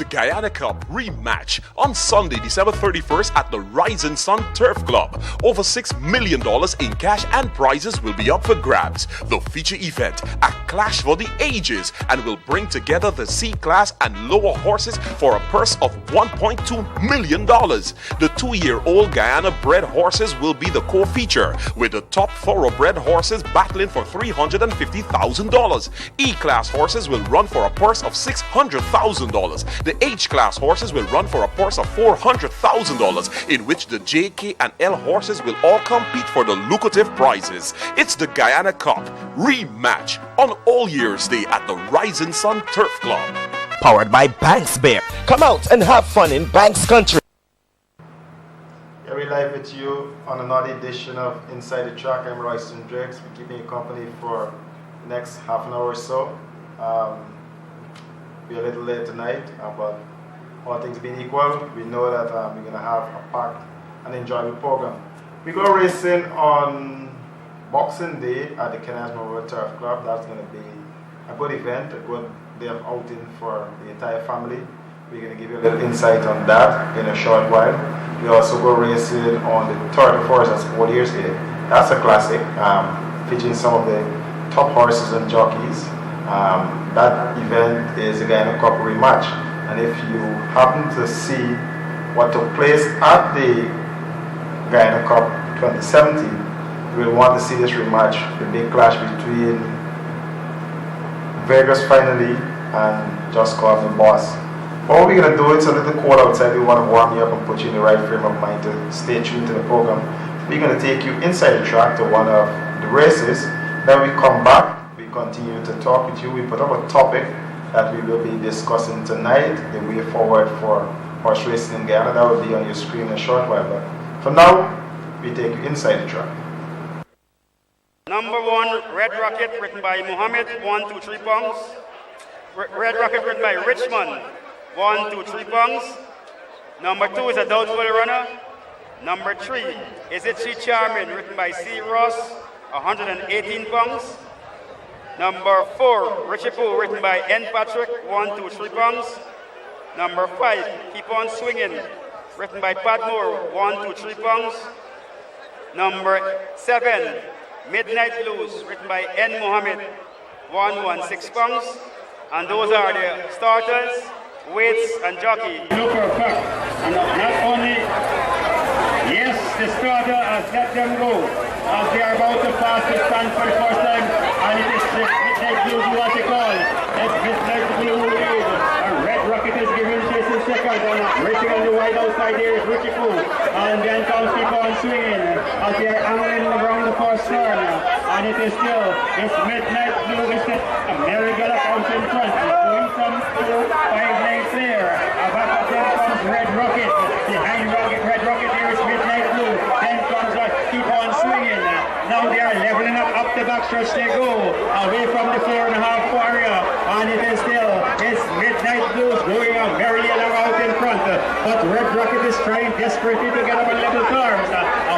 the Guyana Cup rematch on Sunday, December 31st at the Rising Sun Turf Club. Over $6 million in cash and prizes will be up for grabs. The feature event, a clash for the ages, and will bring together the C-class and lower horses for a purse of $1.2 million. The 2-year-old Guyana-bred horses will be the co-feature, with the top thoroughbred horses battling for $350,000. E-class horses will run for a purse of $600,000. The H-class horses will run for a purse of $400,000, in which the J, K, and L horses will all compete for the lucrative prizes. It's the Guyana Cup rematch on All Year's Day at the Rising Sun Turf Club. Powered by Banks Bear. Come out and have fun in Banks Country. Yeah, we're live with you on another edition of Inside the Track. I'm Royston Drakes. We're keeping you company for the next half an hour or so. We're a little late tonight, but all things being equal, we know that we're going to have a packed and enjoyable program. We go racing on Boxing Day at the Kennels Memorial Turf Club. That's going to be a good event, a good day of outing for the entire family. We're going to give you a little insight on that in a short while. We also go racing on the 31st at All Year's Day. That's a classic, featuring some of the top horses and jockeys. That event is a Guyana Cup rematch. And if you happen to see what took place at the Guyana Cup 2017, you will want to see this rematch, the big clash between Vegas finally and Just Call Me Boss. What we're going to do, it's a little cold outside. We want to warm you up and put you in the right frame of mind to stay tuned to the program. We're going to take you inside the track to one of the races. Then we come back, we continue to talk with you. We put up a topic that we will be discussing tonight, the way forward for horse racing in Guyana. That will be on your screen in a short while. But for now, we take you inside the track. Number 1, Red Rocket, written by Muhammad, 1, 2, 3 pounds. Red Rocket, written by Richmond, 1, 2, 3 pounds. Number 2 is a doubtful runner. Number 3 is It She Charming, written by C. Ross, 118 pounds. Number 4, Richie Poo, written by N. Patrick, 1, 2, 3 pounds. Number 5, Keep On Swinging, written by Pat Moore, 1, 2, 3 pounds. Number 7, Midnight Blues, written by N. Mohammed, 116 pounds. And those are the starters, weights, and jockey. No, for a fact. And not only, yes, the starter has let them go as they are about to pass the stand for the first time. And it is the Midnight Blues what they call. It's Midnight Blue lead. And Red Rocket is giving chase in second. And racing on the wide outside there is Richie Poo. And then comes Keep On Swinging as they are angling around the first turn. And it is still, it's Midnight Blue, it's the American out in front. Going from 5 lengths there. Back of them comes Red Rocket. Behind Red Rocket here is Midnight Blue. Then comes Keep On Swinging. Now they are leveling up the backstretch they go. Away from the 4.5 area. And it is still, it's Midnight Blues going merrily along out in front. But Red Rocket is trying desperately to get up on level terms.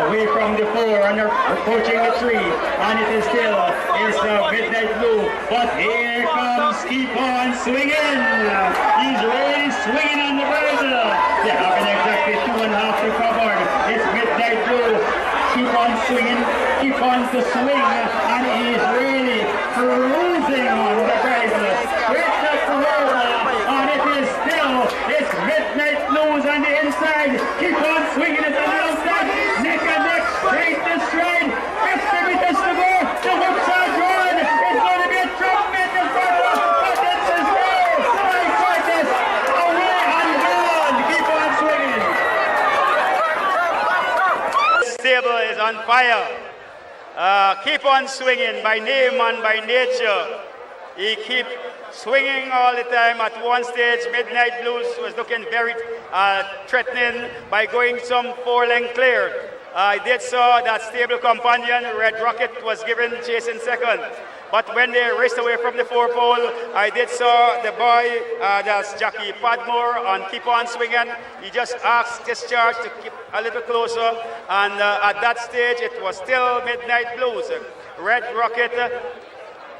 Away from the 4 and they're approaching the 3. And it is still, it's Midnight Blue. But here comes Keep On Swinging. He's really swinging on the bridle. They haven't exactly 2.5 to cover. It's Midnight Blue. Keep on swinging, keep on to swing, and he's really cruising on the bridle. Straight up the road, and it is still, it's Midnight Blues on the inside. Keep on swinging it on the outside. Neck and neck, straight to stride. 50 meters to go. The hooks are drawn. It's going to be a trumpet in front of us, but it's a goal. My goodness, away and gone. Keep on swinging. Stable is on fire. Keep On Swinging by name and by nature. He keep swinging all the time. At one stage, Midnight Blues was looking very threatening by going some 4-length clear. I did saw that stable companion, Red Rocket, was given chase in second. But when they raced away from the 4-pole, I did saw the boy, that's Jackie Padmore, and Keep On Swinging. He just asked Discharge to keep a little closer. And at that stage, it was still Midnight Blues. Red Rocket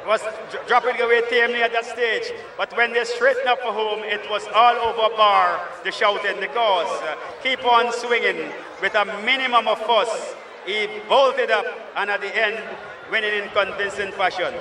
was dropping away tamely at that stage. But when they straightened up for home, it was all over bar, the shouting, because keep on swinging with a minimum of fuss. He bolted up and at the end, winning in convincing fashion.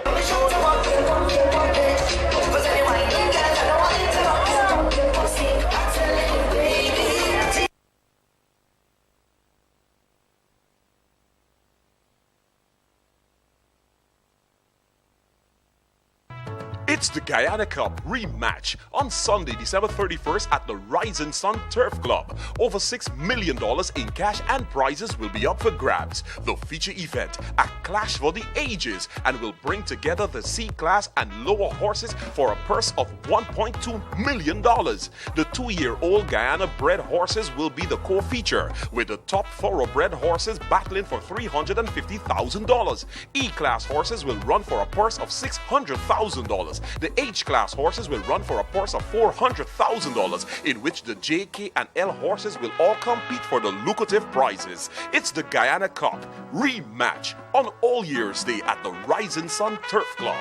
It's the Guyana Cup rematch on Sunday, December 31st at the Rising Sun Turf Club. Over $6 million in cash and prizes will be up for grabs. The feature event, a clash for the ages, and will bring together the C-class and lower horses for a purse of $1.2 million. The 2-year-old Guyana-bred horses will be the core feature, with the top thoroughbred horses battling for $350,000. E-class horses will run for a purse of $600,000. The H-class horses will run for a purse of $400,000, in which the JK and L horses will all compete for the lucrative prizes. It's the Guyana Cup rematch on All Year's Day at the Rising Sun Turf Club.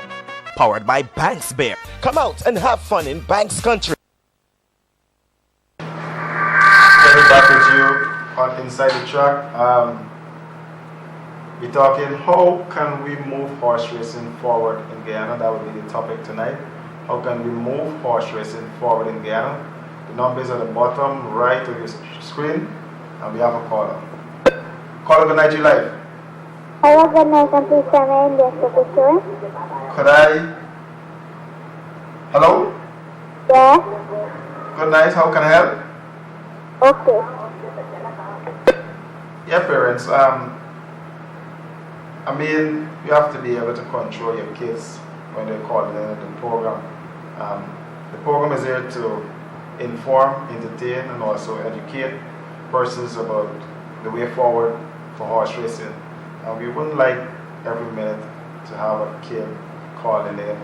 Powered by Banks Bear. Come out and have fun in Banks Country. Getting back with you on Inside the Track. We're talking how can we move horse racing forward in Guyana. That will be the topic tonight. How can we move horse racing forward in Guyana? The number is at the bottom right of your screen, and we have a caller. Caller, good night, you live. Hello, good night, I'm Peter Main, yes, Could I? Hello? Yes. Good night, how can I help? Okay. Yeah, parents, I mean, you have to be able to control your kids when they're calling in the program. The program is here to inform, entertain, and also educate persons about the way forward for horse racing. We wouldn't like every minute to have a kid calling in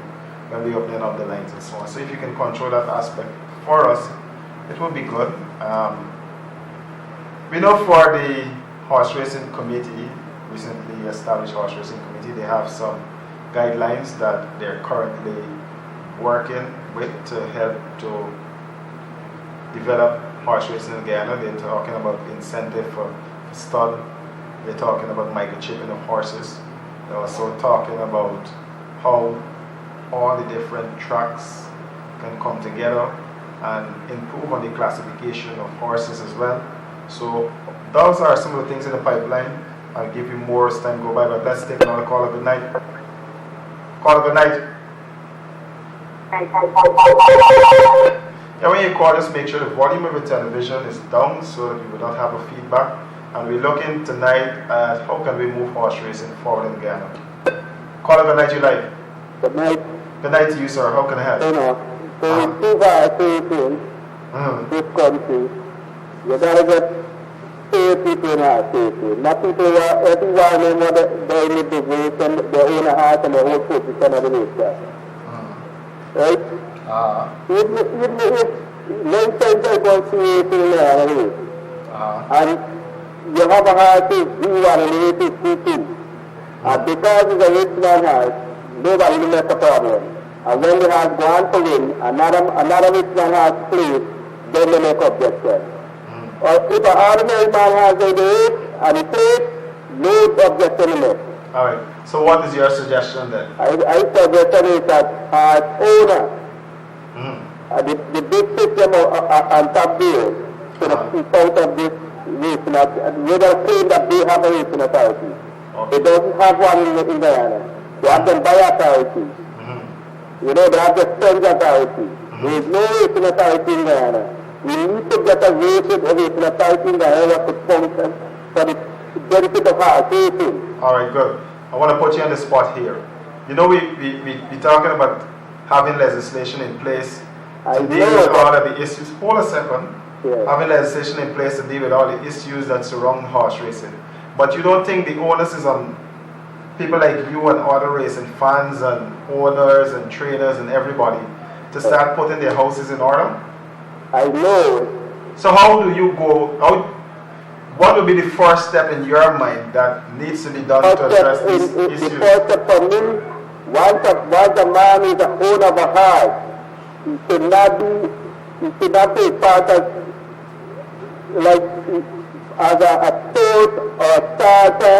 when we're opening up the lines and so on. So if you can control that aspect for us, it would be good. We know for the horse racing committee, recently established horse racing committee, they have some guidelines that they're currently working with to help to develop horse racing in Guyana. They're talking about incentive for stud. They're talking about microchipping of horses. They're also talking about how all the different tracks can come together and improve on the classification of horses as well. So those are some of the things in the pipeline. I'll give you more as time go by, but let's take another caller. Good night. Caller, good night. Yeah, when you call, just make sure the volume of your television is down so that you will not have a feedback. And we're looking tonight at how can we move horse racing forward in Guyana. Caller, good night, you live. Good night. Good night to you, sir. How can I help? You know, so improve our safety, this country, you gotta get people in our safety. Not people who are everyone in they're in the business and they own a house and they hold position of the racetrack. Right? Even if 9 times I go to racing there on a race, and you have a horse is D1 and the race is D2, and because it's a rich man horse, nobody will make a problem. And when the horse go on to win, another rich man horse plays, then they make objection. Or if an ordinary man has a race and he plays, no objection in it. Alright, so what is your suggestion then? I suggestion is that as owner, the big system on top there, should have keep out of this racing, we're going to claim that they have a racing authority. They don't have one in Guyana. They have them by authority. You know, they have the French authority. There is no racing authority in Guyana. We need to get a racing authority in Guyana that could function for the benefit of our racing. Alright, good. I want to put you on the spot here. You know, we're talking about having legislation in place to deal with all of the issues. Hold a second. Yeah. Having legislation in place to deal with all the issues that surround horse racing. But you don't think the onus is on people like you and other racing fans and owners and trainers and everybody to start putting their houses in order? I know. So how do you go, what would be the first step in your mind that needs to be done to address these issues? The first step for me once a man is a owner of a horse, he should not take part as a sport or a starter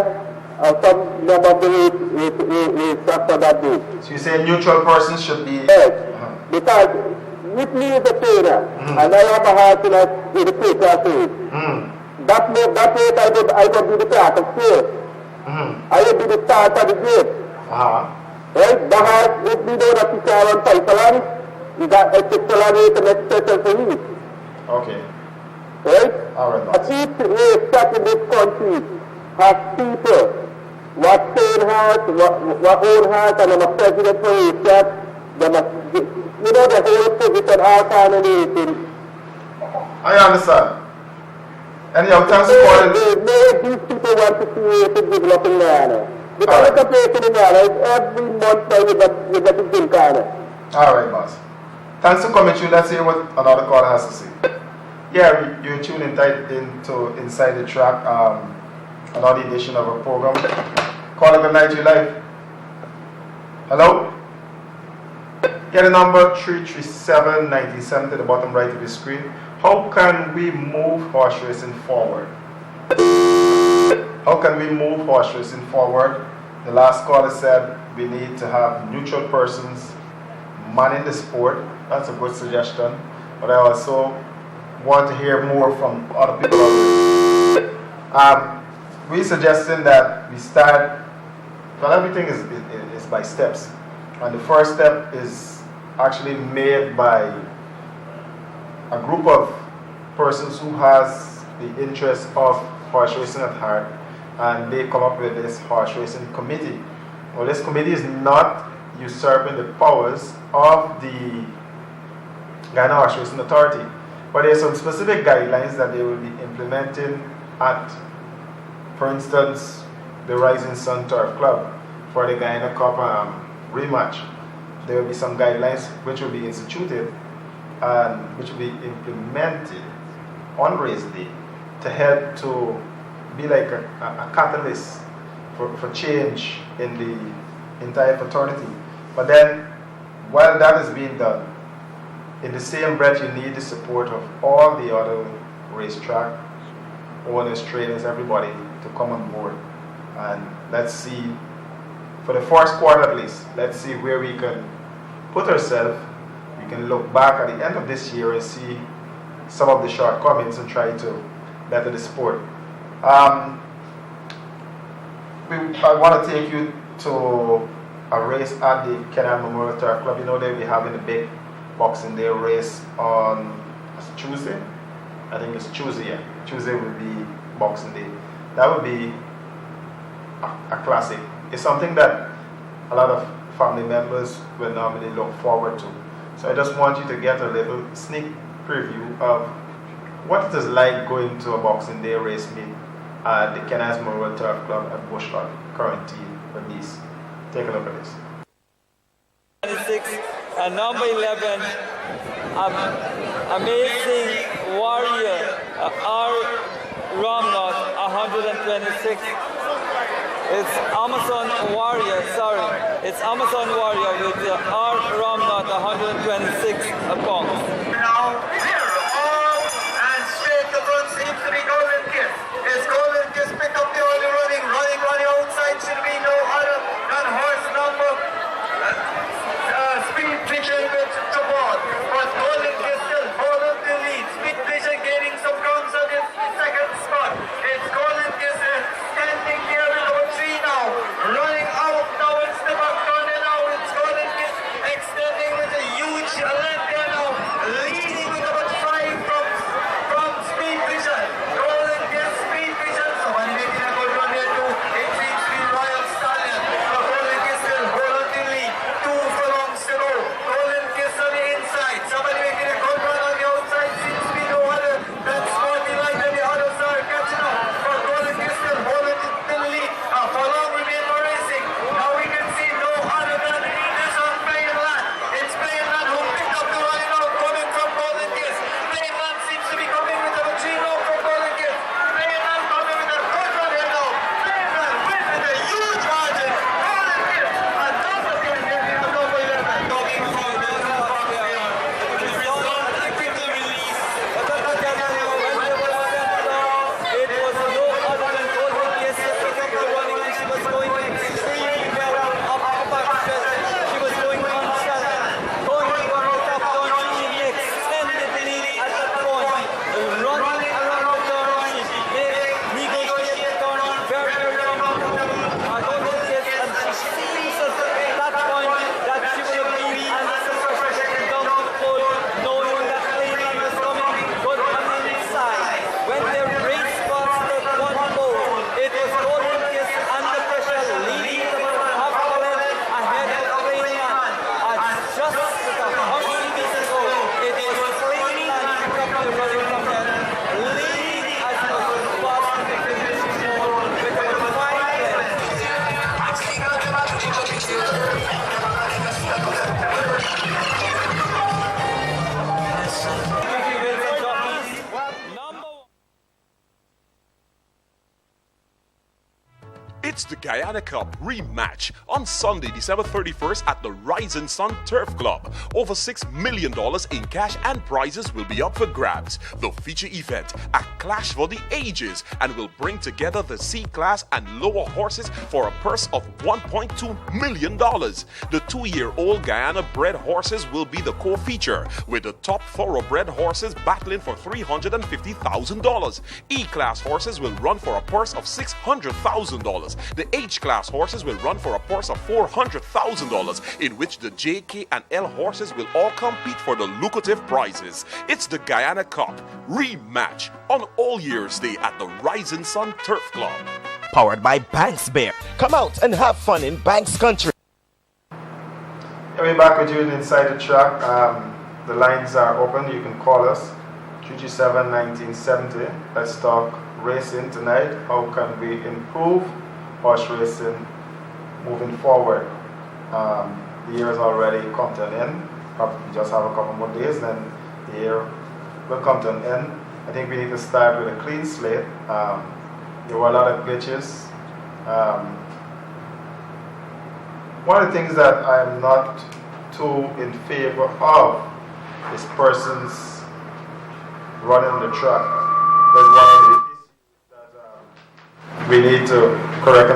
or some number of race for that day. So you say neutral persons should be... Yes, because with me as a trainer, and I have a horse in the place that way I could be the start of first. I would be the start of the game. Right? The horse, if we don't have to carry on pipeline, that exceptional to make special for me. Okay. Right? Alright. But each race that in this country has people what train horse, what own horse, and I'm a president for race that, you know, the whole position, all kind of racing. I understand. Anyhow, thanks for calling. These people want to see racing develop in Ghana. Because the place in Ghana is every month now you get to drink Ghana. Alright, boss. Thanks for coming through. Let's hear what another caller has to say. Yeah, you're tuning into Inside the Track, another edition of our program. Caller, good night, you live. Hello? Get a number 337-97 to the bottom right of the screen. How can we move horse racing forward? How can we move horse racing forward? The last caller said we need to have neutral persons manning the sport. That's a good suggestion. But I also want to hear more from other people out there. We're suggesting that we start, well, everything is by steps. And the first step is actually made by a group of persons who has the interest of horse racing at heart, and they come up with this horse racing committee. Well, this committee is not usurping the powers of the Ghana Horse Racing Authority, but there are some specific guidelines that they will be implementing at, for instance, the Rising Sun Turf Club for the Guyana Cup rematch. There will be some guidelines which will be instituted and which will be implemented on race day to help to be like a catalyst for change in the entire fraternity. But then, while that is being done, in the same breath, you need the support of all the other racetrack owners, trainers, everybody to come on board. And let's see, for the first quarter at least, let's see where we can put ourselves. We can look back at the end of this year and see some of the shortcomings and try to better the sport. I want to take you to a race at the Kenyan Memorial Turf Club. You know they'll be having a big Boxing Day race on Tuesday. I think it's Tuesday, yeah. Tuesday will be Boxing Day. That would be a classic. It's something that a lot of family members will normally look forward to. So I just want you to get a little sneak preview of what it is like going to a Boxing Day race meet at the Kenyan Memorial Turf Club at Bushlock, current team, Bernice. Take a look at this. 26 and number 11, Amazing Warrior, R. Ramnath, 126. It's Amazon Warrior, it's Amazon Warrior with R. Ramnath, 126 pounds. Now, here, and straight to front seems to be Golden Kiss. It's Golden Kiss pick up the early running outside should be no other than horse number Speed Vision with Jabal. But Golden Kiss still hold up the lead. Speed Vision gaining some grounds on the second spot. It's Golden Kiss standing there with number 3 now. Running out now, it's the back corner now. It's Golden Kiss extending with a huge length there now. Leading with number 5 from Speed Vision. Golden Kiss, Speed Vision It's the Guyana Cup rematch on Sunday, December 31st at the Rising Sun Turf Club. Over $6 million in cash and prizes will be up for grabs. The feature event, a clash for the ages, and will bring together the C-class and lower horses for a purse of $1.2 million. The 2-year-old Guyana-bred horses will be the core feature, with the top thoroughbred horses battling for $350,000. E-class horses will run for a purse of $600,000. The H-class horses will run for a purse of $400,000, in which the J, K, and L horses will all compete for the lucrative prizes. It's the Guyana Cup rematch on All Year's Day at the Rising Sun Turf Club. Powered by Banks Bear. Come out and have fun in Banks Country. Yeah, we're back with you inside the track. The lines are open. You can call us 337-1970. Let's talk racing tonight. How can we improve horse racing moving forward? The year has already come to an end. We just have a couple more days, then the year will come to an end. I think we need to start with a clean slate. There were a lot of glitches. One of the things that I'm not too in favor of is persons running the track. There's one of the issues that we need to correct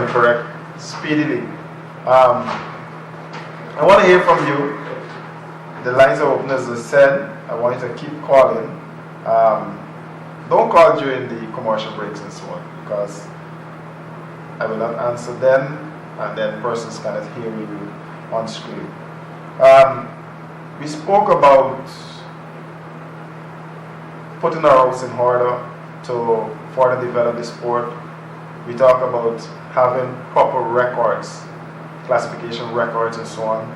speedily. I want to hear from you. The lines are open, as I said. I want you to keep calling. Don't call during the commercial breaks and so on, because I will not answer them, and then persons cannot hear you on screen. We spoke about putting our house in order to further develop the sport. We talk about having proper records, classification records and so on.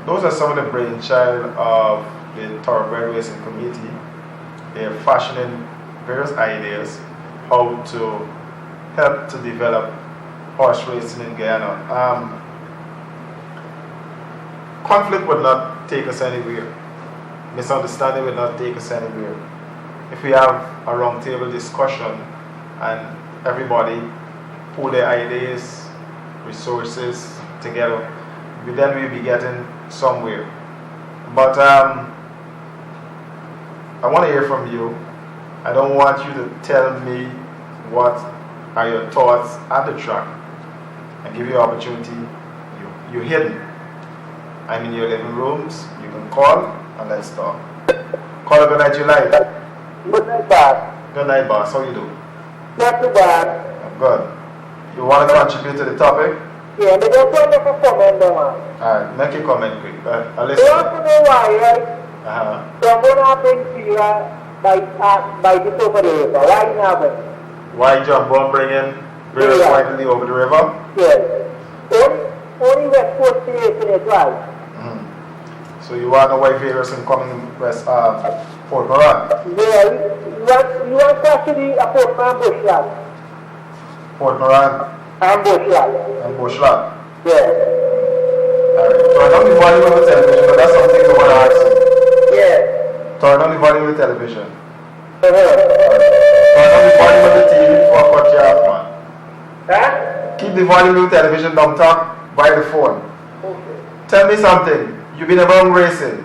Those are some of the brainchild of the Thoroughbred Racing Committee. They're fashioning various ideas how to help to develop horse racing in Guyana. Conflict would not take us anywhere. Misunderstanding would not take us anywhere. If we have a roundtable discussion and everybody pull their ideas, resources together, then we'll be getting somewhere. But I want to hear from you. I don't want you to tell me what are your thoughts at the track. I give you an opportunity. You're hidden. I'm in your living rooms. You can call and let's talk. Call, good night, July. Good night, boss. Good night, boss. How you do? Not too bad. I'm good. You want to contribute to the topic? Yeah, but just want to make a comment there, man. Alright, make a comment quick. I'll listen. You want to know why, right? So I'm going to happen to you by this over the river. Why didn't happen? Why Jumbo bringing various widely over the river? Yes. Only West Coast creation is right. So you want to know why various in coming West Port Moran? Yeah, you want to actually a Port Moran Bushland. Port Moran And Bushland. and Bushland. Yeah. Alright. Turn on the volume of the television, but that's something I want to ask you. Yeah. Turn on the volume of the television. Uh-huh. Turn on the volume of the TV before I cut you off, man. Huh? Keep the volume of the television down, talk by the phone. Okay. Tell me something. You've been around racing.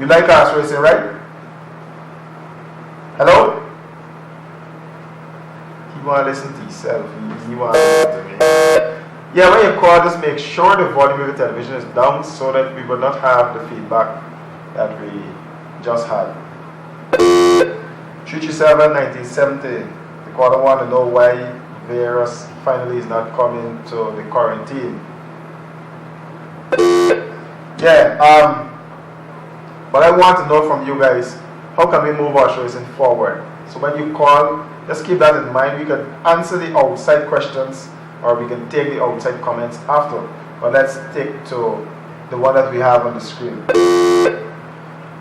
You like horse racing, right? Hello? He want to listen to himself. He want to listen to me. Yeah, when you call, just make sure the volume of the television is down so that we will not have the feedback that we just had. 337-1970. The caller want to know why Veras finally is not coming to the quarantine. Yeah, but I want to know from you guys, how can we move horse racing forward? So when you call, just keep that in mind. We can answer the outside questions or we can take the outside comments after. But let's stick to the one that we have on the screen.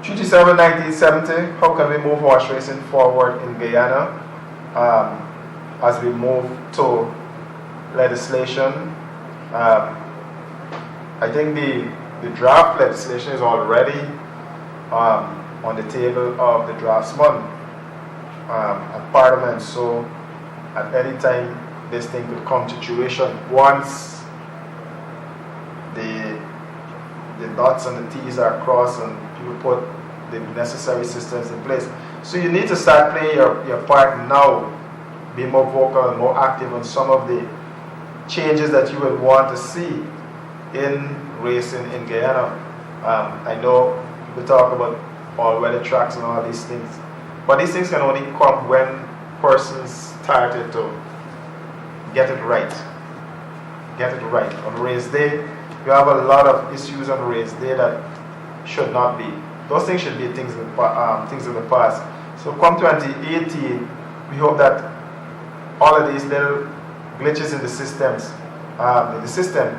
337-1970, how can we move horse racing forward in Guyana as we move to legislation? I think the draft legislation is already on the table of the draftsman at Parliament, so at any time this thing could come to fruition once the dots and the T's are crossed and people put the necessary systems in place. So you need to start playing your part now, be more vocal and more active on some of the changes that you would want to see in racing in Guyana. I know people talk about all-weather tracks and all these things, but these things can only come when persons started to get it right. Get it right. On race day, you have a lot of issues on race day that should not be. Those things should be things in the past. So come 2018, we hope that all of these little glitches in the system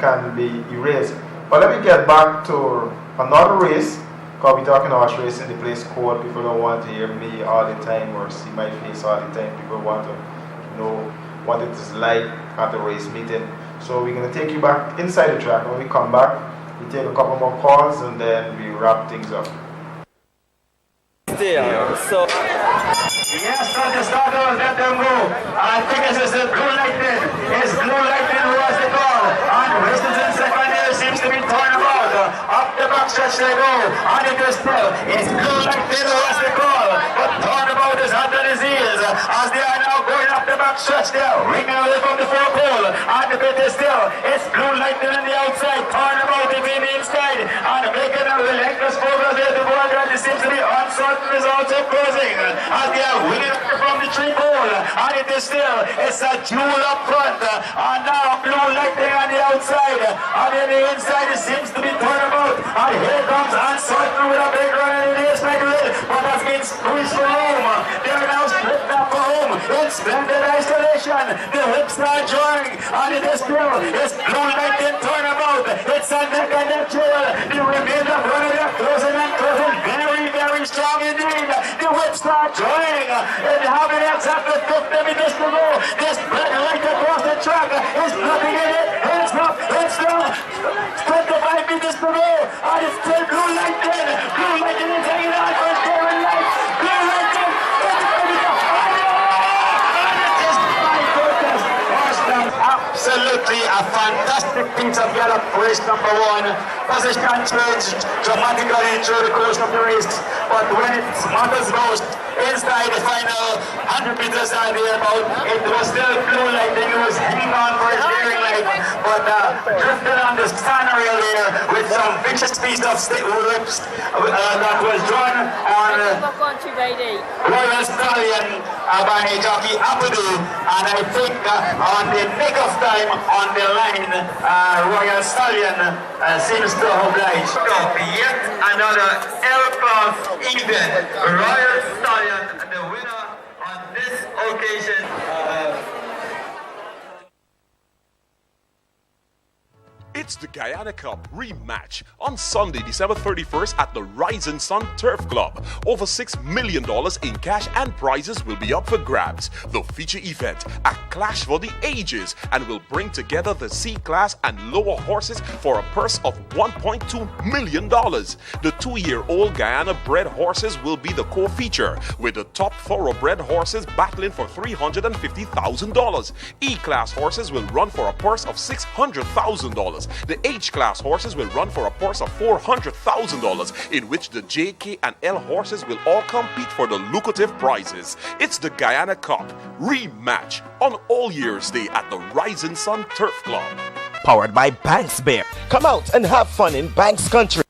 can be erased. But let me get back to another race, because we're talking horse racing, the place cold. People don't want to hear me all the time or see my face all the time. People want to know what it is like at the race meeting. So we're going to take you back inside the track. When we come back, we take a couple more calls and then we wrap things up. So yes, the starters, let them go. I think this is the Blue Lightning. It's Blue Lightning who has the call. And Winston second here seems to be torn about. Up the back stretch they go. And it is still. It's Blue Lightning who has the call. But torn about is under his heels. As they are now going up the back stretch there. Ringing away from the four pole. And the bit is still. It's Blue Lightning on the outside. Torn about it in the inside. And making a relentless progress there. The ball that seems to be uncertain is also closing. As they are winning from the three pole. And it is still. It's a jewel up front. And now Blue Lightning on the outside. And then the inside it seems to be turned about. And here comes Uncertain with a big run in the ace like it. But that's been squeezed for home. They are now split up for home. In splendid isolation. The whips are drawing. And it is still. It's Blue Lightning turn about. It's a neck and neck duel. The remainder of running are closing and closing. Very, very strong indeed. The whips are drawing. And how many else have the fifth minutes to go? This black light across the track is nothing in it. It's up. It's down. 25 minutes to go. And it's still Blue Lightning. Blue Lightning is hanging on for his very life. Blue Lightning. Absolutely a fantastic piece of gallop for race number one. Position changed dramatically through the course of the race, but when it matters most, inside the final 100 meters are there about, it was still Blue Lightning who was hanging on for his bearing life, but drifted on the stand rail there with some vicious piece of whips that was drawn on Royal Stallion by jockey Abudu, and I think on the nick of time on the line, Royal Stallion seems to oblige. Yet another L-class event, Royal Stallion, the winner on this occasion. It's the Guyana Cup rematch on Sunday, December 31st at the Rising Sun Turf Club. Over $6 million in cash and prizes will be up for grabs. The feature event, a clash for the ages, and will bring together the C-class and lower horses for a purse of $1.2 million. The 2-year-old Guyana-bred horses will be the co-feature, with the top thoroughbred horses battling for $350,000. E-class horses will run for a purse of $600,000. The H-class horses will run for a purse of $400,000, in which the J, K, and L horses will all compete for the lucrative prizes. It's the Guyana Cup rematch on All Year's Day at the Rising Sun Turf Club. Powered by Banks Bear. Come out and have fun in Banks Country.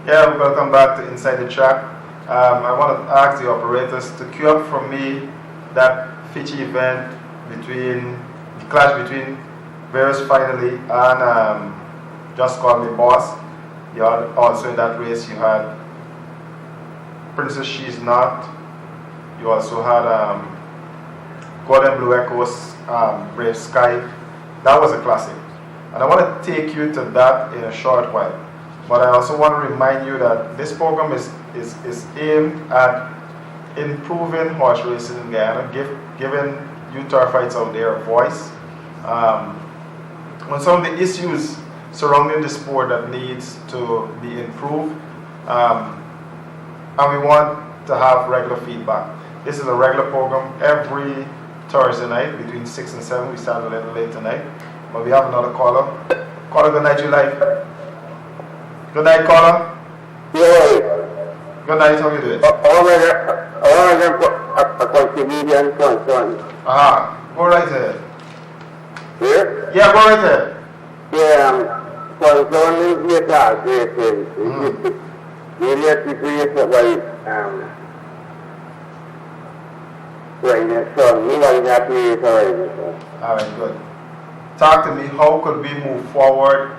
Yeah, welcome back to Inside the Track. I want to ask the operators to queue up for me that feature event between the clash between Varus Finally and Just Call Me Boss. You had also in that race you had Princess She's Not. You also had Golden Blue Echoes, Brave Sky. That was a classic. And I want to take you to that in a short while. But I also want to remind you that this program is aimed at improving horse racing in Guyana, giving you turf fights out there a voice on some of the issues surrounding the sport that needs to be improved, and we want to have regular feedback. This is a regular program. Every Thursday night between 6 and 7. We started a little late tonight. But we have another caller. Caller, good night, you live. Good night, caller. Yeah. Good night, how you doing? I want to a contribution concern. Go right ahead. Yeah? Yeah, go right ahead. Yeah, concerning the tax racing, various situations like, when the son, we are not really sorry. Alright, good. Talk to me, how could we move forward?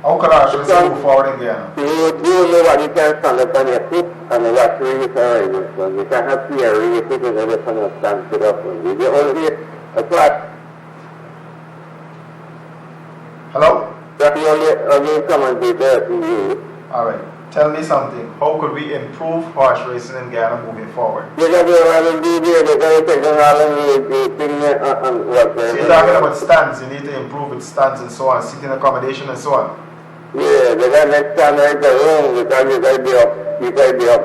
How could our race move forward in Guyana? You know what you can stand up on your foot and watch really sorry. So you can have to hear really people that are going to stand it up. You only a flat. Hello? That's the only commentator to you. Alright. Tell me something. How could we improve horse racing in Guyana moving forward? So you're talking about stands. You need to improve with stands and so on, seating accommodation and so on. Yeah, the guy next time I the room because you gotta be up.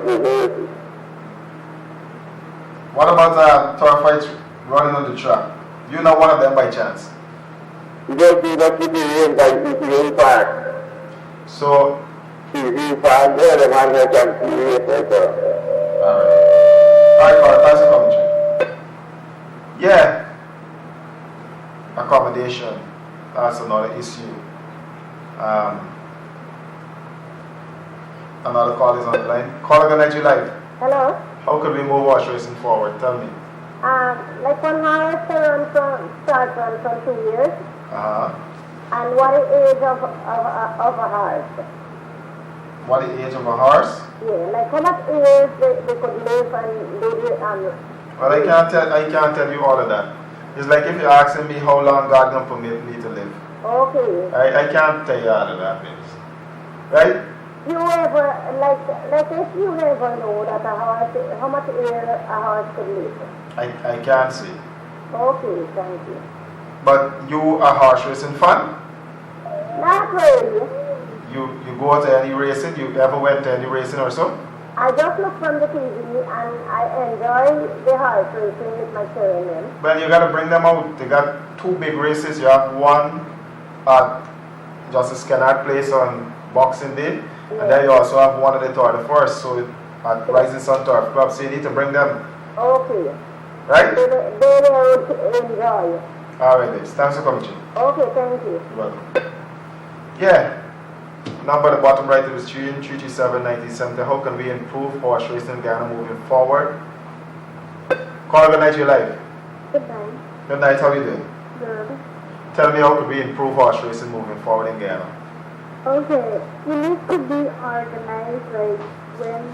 What about turf fights running on the track? You know one of them by chance? You don't do that to the by PCA Park. So PCA Park there, the man that can see it. Alright, Carl, pass the commentary. Yeah. Accommodation. That's another issue. Another call is on the line. Caller, good night, you live. Hello? How could we move horse racing forward? Tell me. Like 1 hour start from 2 years. And what is the age of a horse? What is the age of a horse? Yeah, like how much years they could live and live Well, I can't tell you all of that. It's like if you're asking me how long God can permit me to live. Okay. I can't tell you all of that, please. Right? You ever, like if you ever know that a horse, how much years a horse could live? I can't see. Okay, thank you. But you a horse racing fan? Not really. You go to any racing? You ever went to any racing or so? I just look from the TV and I enjoy the horse racing with my children. Well, you got to bring them out. They got 2 big races. You have one at Justice Kennard Place on Boxing Day. Yeah. And then you also have one at the Tour de Force. So at Rising Sun Turf Club. So you need to bring them. Okay. Right? They will enjoy. Alright, babes. Thanks for coming, Jim. Okay, thank you. You're welcome. Yeah. Number at the bottom right is 337-1970. How can we improve horse racing in Guyana moving forward? Caller, good night, you're live. Good night. Good night, how are you doing? Good. Tell me how could we improve horse racing moving forward in Guyana? Okay, you need to be organized like when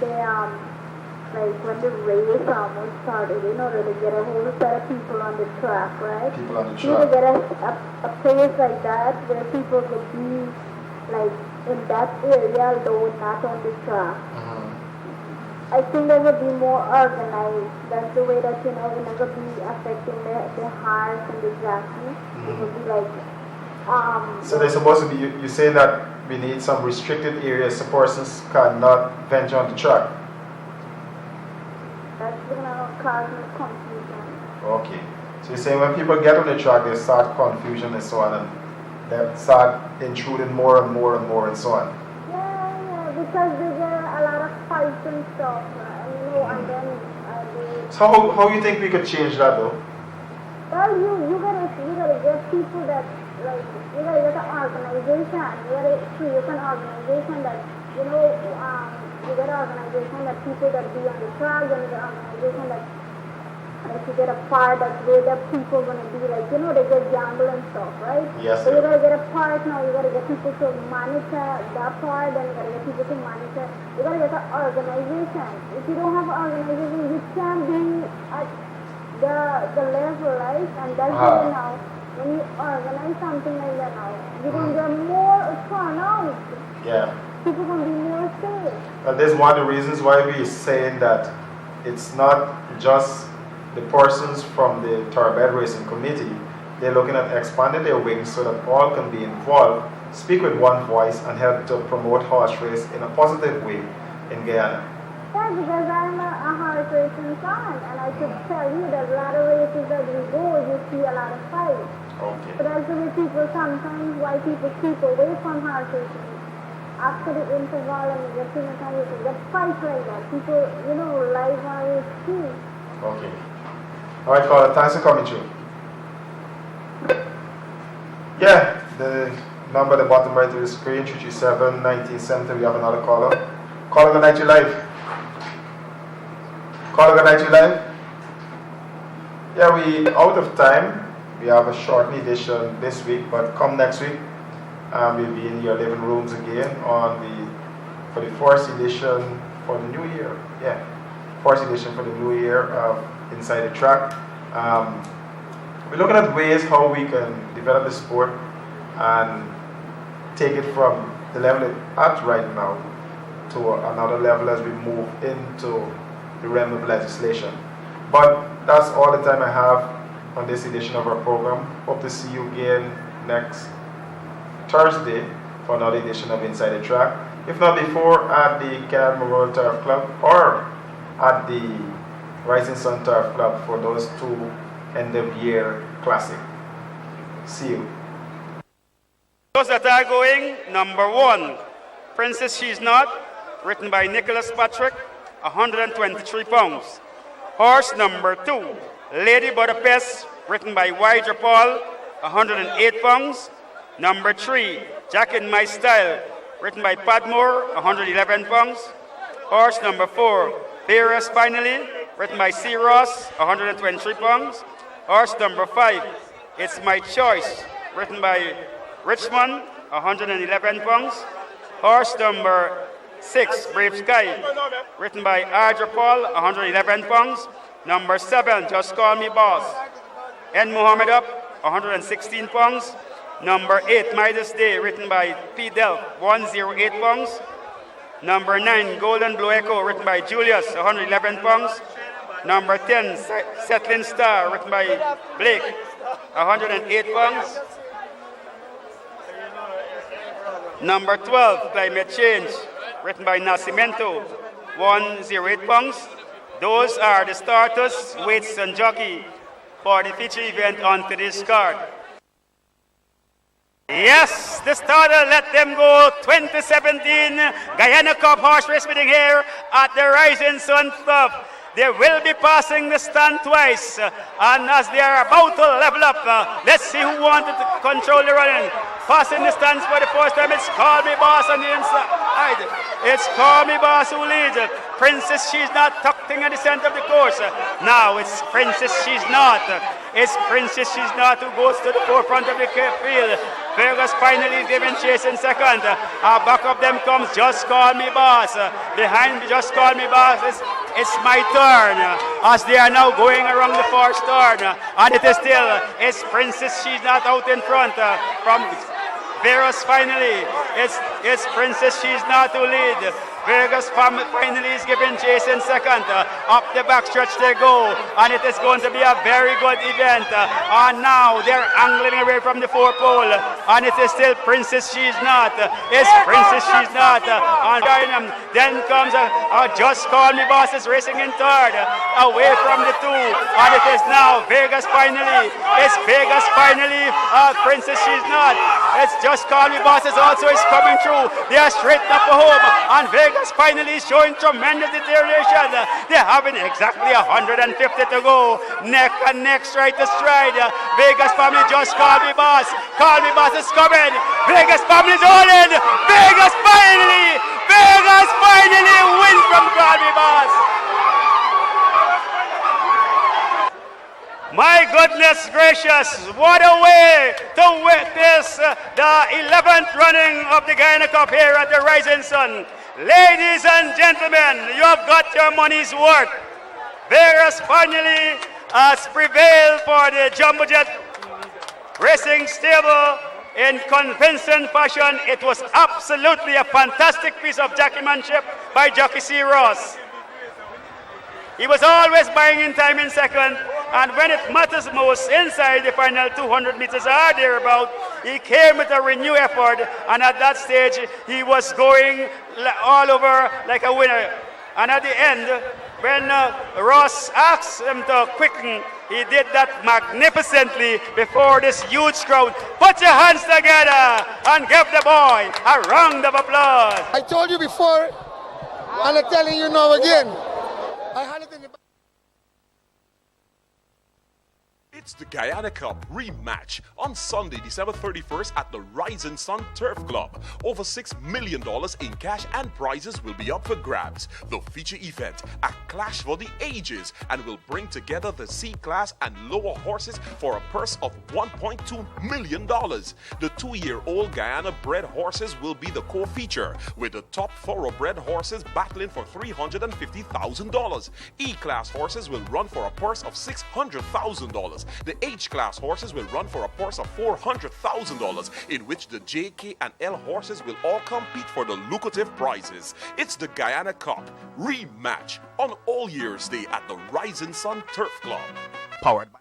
the race almost started, in order to get a whole set of people on the track, right? People on the track. You need to get a place like that where people could be like in that area, although not on the track. I think they would be more organized. That's the way that, it's not going to be affecting the horse and the jockey. It would be like, so they're supposed to be, you say that we need some restricted areas so persons cannot venture on the track. That's going to cause confusion. Okay. So you're saying when people get on the track, they start confusion and so on, and they start intruding more and more and more and so on. Yeah, because they get a lot of fights and stuff, and then So how you think we could change that though? Well, you gotta get people that, like, you gotta get an organization. You gotta create an organization that, you get an organization that people that be on the track, and you get an organization that, like, you get a part that's where the people gonna be, like, they get gamble and stuff, right? Yes. So you gotta get a part now, you gotta get people to monitor that part, then you gotta get people to monitor, you gotta get an organization. If you don't have an organization, you can't be at the level, right? And that's why now, when you organize something like that now, you're gonna get more turnout. Yeah. People gonna be more safe. And this is one of the reasons why we're saying that it's not just the persons from the Thoroughbred Racing Committee. They're looking at expanding their wings so that all can be involved, speak with one voice, and help to promote horse race in a positive way in Guyana. Yeah, because I'm a horse racing fan, and I could tell you that a lot of races that we go, you see a lot of fights. Okay. So that's the way people sometimes, why people keep away from horse racing. After the interval and you get too much time, you can get fights like that. People, live on race too. Okay. All right, caller, thanks for coming through. Yeah, the number at the bottom right of the screen, 337-1970. We have another caller. Caller, good night, you live. Caller, good night, you live. Yeah, we out of time. We have a short edition this week, but come next week, we'll be in your living rooms again for the first edition for the new year. Yeah, first edition for the new year of Inside the Track. We're looking at ways how we can develop the sport and take it from the level it's at right now to another level as we move into the realm of legislation. But that's all the time I have on this edition of our program. Hope to see you again next Thursday for another edition of Inside the Track. If not before, at the Canada Memorial Turf Club or at the Rising Sun Turf Club for those two end of year classic. See you. Those that are going, number 1, Princess She's Not, written by Nicholas Patrick, 123 pounds. Horse number 2, Lady Budapest, written by Wyder Paul, 108 pounds. Number 3, Jack in My Style, written by Padmore, 111 pounds. Horse number 4, Paris Finally, written by C. Ross, 123 pounds. Horse number 5, It's My Choice, written by Richmond, 111 pounds. Horse number 6, Brave Sky, written by Arja Paul, 111 pounds. Number 7, Just Call Me Boss, N. Muhammad Up, 116 pounds. Number 8, Midas Day, written by P. Delp, 108 pounds. Number 9, Golden Blue Echo, written by Julius, 111 pounds. Number 10, Settling Star, written by Blake, 108 pounds. Number 12, Climate Change, written by Nascimento, 108 pounds. Those are the starters, weights, and jockey for the feature event on today's card. Yes, the starter, let them go. 2017 Guyana Cup horse race meeting here at the Rising Sun Club. They will be passing the stand twice, and as they are about to level up, let's see who wanted to control the running. Passing the stands for the first time, it's Call Me Boss on the inside. It's Call Me Boss who leads. Princess She's Not tucked in at the center of the course. Now it's Princess She's Not. It's Princess She's Not who goes to the forefront of the field. Vegas finally is giving chase in second. Back of them comes Just Call Me Boss. Behind Just Call Me Boss it's My Turn. As they are now going around the first turn. And it is still, it's Princess She's Not out in front from Vegas finally. It's Princess She's Not to lead. Vegas finally is giving chase in second. Up the backstretch they go, and it is going to be a very good event. And now they're angling away from the four-pole, and it is still Princess She's Not. It's Princess She's Not. And then comes Just Call Me Boss is racing in third, away from the two, and it is now Vegas finally. It's Vegas finally. Princess She's Not. It's Just Call Me Boss is also coming through. They are straight up for home, and Vegas finally showing tremendous deterioration. They're having exactly 150 to go. Neck and neck, stride to stride. Vegas family, Just Call Me Boss. Call Me Boss is coming. Vegas family is all in. Vegas finally wins from Call Me Boss. My goodness gracious, what a way to witness the 11th running of the Guyana Cup here at the Rising Sun. Ladies and gentlemen, you have got your money's worth. Vegas finally has prevailed for the Jumbo Jet Racing Stable in convincing fashion. It was absolutely a fantastic piece of jockeymanship by Jockey C. Ross. He was always buying in time in second, and when it matters most, inside the final 200 meters or thereabout, he came with a renewed effort, and at that stage, he was going all over like a winner. And at the end, when Ross asked him to quicken, he did that magnificently before this huge crowd. Put your hands together and give the boy a round of applause. I told you before, and I'm telling you now again. I had it in the It's the Guyana Cup rematch on Sunday, December 31st at the Rising Sun Turf Club. Over $6 million in cash and prizes will be up for grabs. The feature event, a clash for the ages, and will bring together the C-class and lower horses for a purse of $1.2 million. The 2-year-old Guyana-bred horses will be the co-feature, with the top thoroughbred horses battling for $350,000. E-class horses will run for a purse of $600,000. The H-class horses will run for a purse of $400,000, in which the J, K, and L horses will all compete for the lucrative prizes. It's the Guyana Cup rematch on All Year's Day at the Rising Sun Turf Club. Powered by